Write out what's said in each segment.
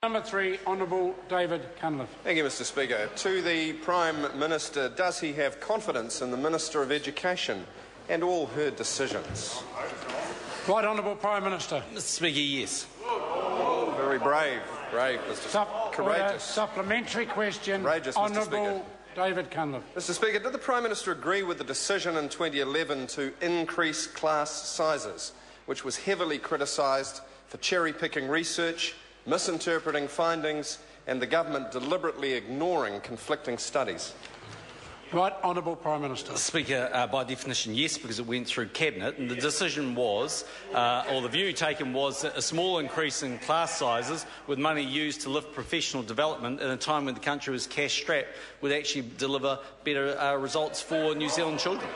Number 3, Honourable David Cunliffe. Thank you, Mr Speaker. To the Prime Minister, does he have confidence in the Minister of Education and all her decisions? Right Honourable Prime Minister. Mr Speaker, yes. Very brave, Mr Courageous. Supplementary question, Courageous, Mr. Honourable David Cunliffe. Mr Speaker, did the Prime Minister agree with the decision in 2011 to increase class sizes, which was heavily criticised for cherry-picking research, misinterpreting findings and the government deliberately ignoring conflicting studies? Right Honourable Prime Minister. Speaker, by definition, yes, because it went through Cabinet, and the decision was, or the view taken was, that a small increase in class sizes with money used to lift professional development in a time when the country was cash-strapped would actually deliver better results for New Zealand children.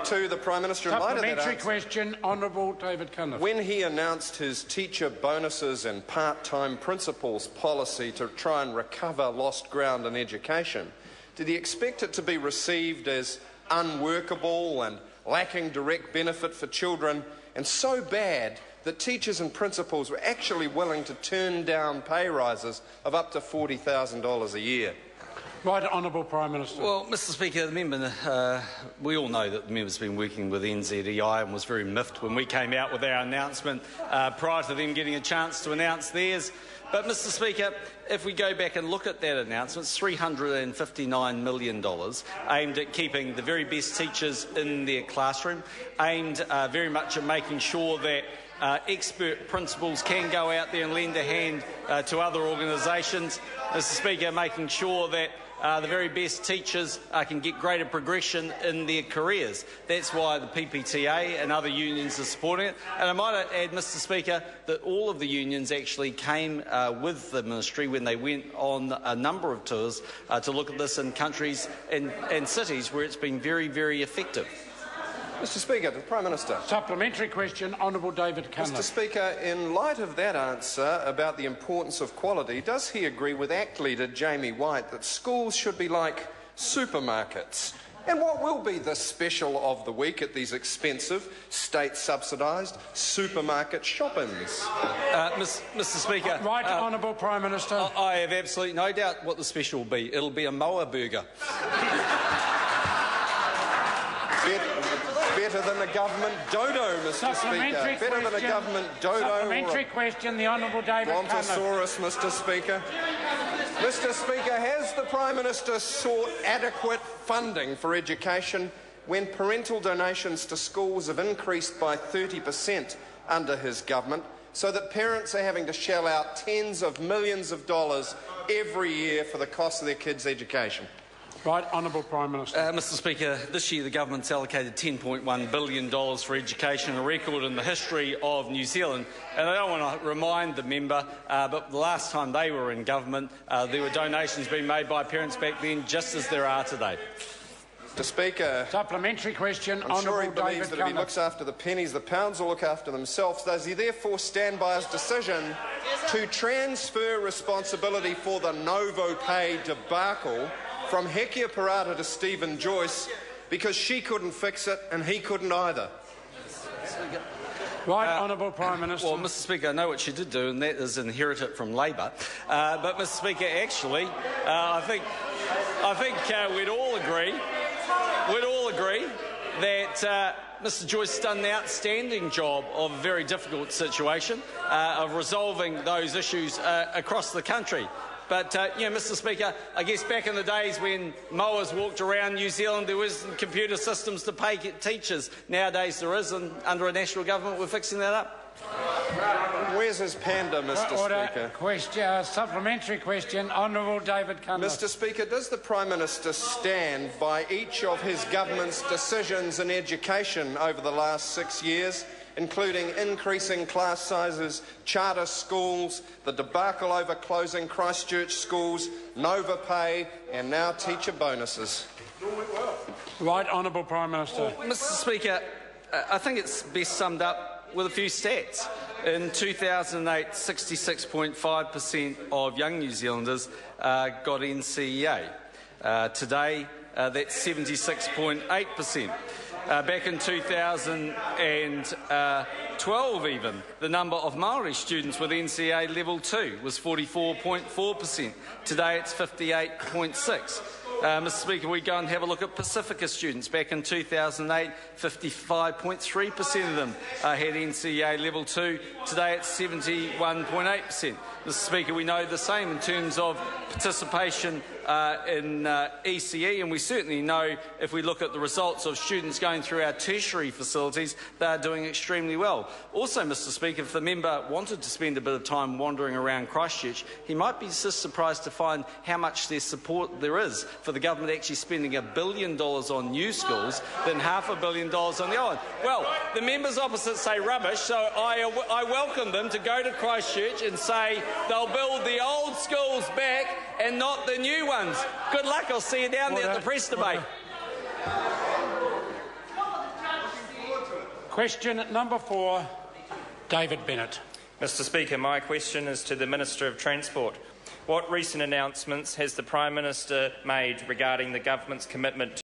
To the Prime Minister, in light of that Supplementary answer, question, Honourable David Cunliffe. when he announced his teacher bonuses and part-time principals policy to try and recover lost ground in education, did he expect it to be received as unworkable and lacking direct benefit for children, and so bad that teachers and principals were actually willing to turn down pay rises of up to $40,000 a year? Right Honourable Prime Minister. Well, Mr Speaker, the member, we all know that the member's been working with NZEI and was very miffed when we came out with our announcement prior to them getting a chance to announce theirs. But, Mr Speaker, if we go back and look at that announcement, it's $359 million aimed at keeping the very best teachers in their classroom, aimed very much at making sure that expert principals can go out there and lend a hand to other organisations. Mr Speaker, making sure that the very best teachers can get greater progression in their careers. That's why the PPTA and other unions are supporting it. And I might add, Mr Speaker, that all of the unions actually came with the ministry when they went on a number of tours to look at this in countries and cities where it's been very, very effective. Mr Speaker, to the Prime Minister. Supplementary question, Honourable David Cunliffe. Mr Speaker, in light of that answer about the importance of quality, does he agree with ACT leader Jamie White that schools should be like supermarkets? And what will be the special of the week at these expensive, state-subsidised supermarket shop-ins? Mr Speaker. Right Honourable Prime Minister. I have absolutely no doubt what the special will be. It'll be a mower burger. Better than a government dodo, Mr Speaker. Better than a government dodo. Supplementary question, the Honourable David Cunliffe. Brontosaurus, Mr Speaker. Mr Speaker, has the Prime Minister sought adequate funding for education when parental donations to schools have increased by 30% under his government, so that parents are having to shell out tens of millions of dollars every year for the cost of their kids' education? Right Honourable Prime Minister. Mr Speaker, this year the government's allocated $10.1 billion for education, a record in the history of New Zealand. And I don't want to remind the member, but the last time they were in government, there were donations being made by parents back then, just as there are today. Mr Speaker, supplementary question, I'm sure he Honourable believes David that if he looks after the pennies, the pounds will look after themselves. Does he therefore stand by his decision to transfer responsibility for the Novo Pay debacle from Hekia Parata to Stephen Joyce because she couldn't fix it and he couldn't either? Right Honourable Prime Minister. Well, Mr Speaker, I know what she did do, and that is inherit it from Labor. But, Mr Speaker, actually, I think we'd all agree that Mr Joyce has done an outstanding job of a very difficult situation of resolving those issues across the country. But, Mr Speaker, I guess back in the days when mowers walked around New Zealand, there wasn't computer systems to pay teachers. Nowadays there is, and under a national government we're fixing that up. Where's his panda, Mr Speaker? Question, supplementary question, Honourable David Cunliffe. Mr Speaker, does the Prime Minister stand by each of his government's decisions in education over the last 6 years, including increasing class sizes, charter schools, the debacle over closing Christchurch schools, Nova Pay and now teacher bonuses? Right Honourable Prime Minister. Well, Mr Speaker, I think it's best summed up with a few stats. In 2008, 66.5% of young New Zealanders got NCEA. Today, that's 76.8%. Back in 2000 2012 even, the number of Māori students with NCEA Level 2 was 44.4%. Today it's 58.6%. Mr Speaker, we go and have a look at Pacifica students. Back in 2008, 55.3% of them had NCEA Level 2. Today it's 71.8%. Mr Speaker, we know the same in terms of participation in ECE, and we certainly know if we look at the results of students going through our tertiary facilities, they are doing extremely well. Also, Mr Speaker, if the member wanted to spend a bit of time wandering around Christchurch, he might be just surprised to find how much their support there is for the government actually spending $1 billion on new schools than $500 million on the old. Well, the members opposite say rubbish, so I welcome them to go to Christchurch and say they'll build the old schools back and not the new ones. Good luck. I'll see you down there at the press debate. Question number 4, David Bennett. Mr Speaker, my question is to the Minister of Transport. What recent announcements has the Prime Minister made regarding the government's commitment to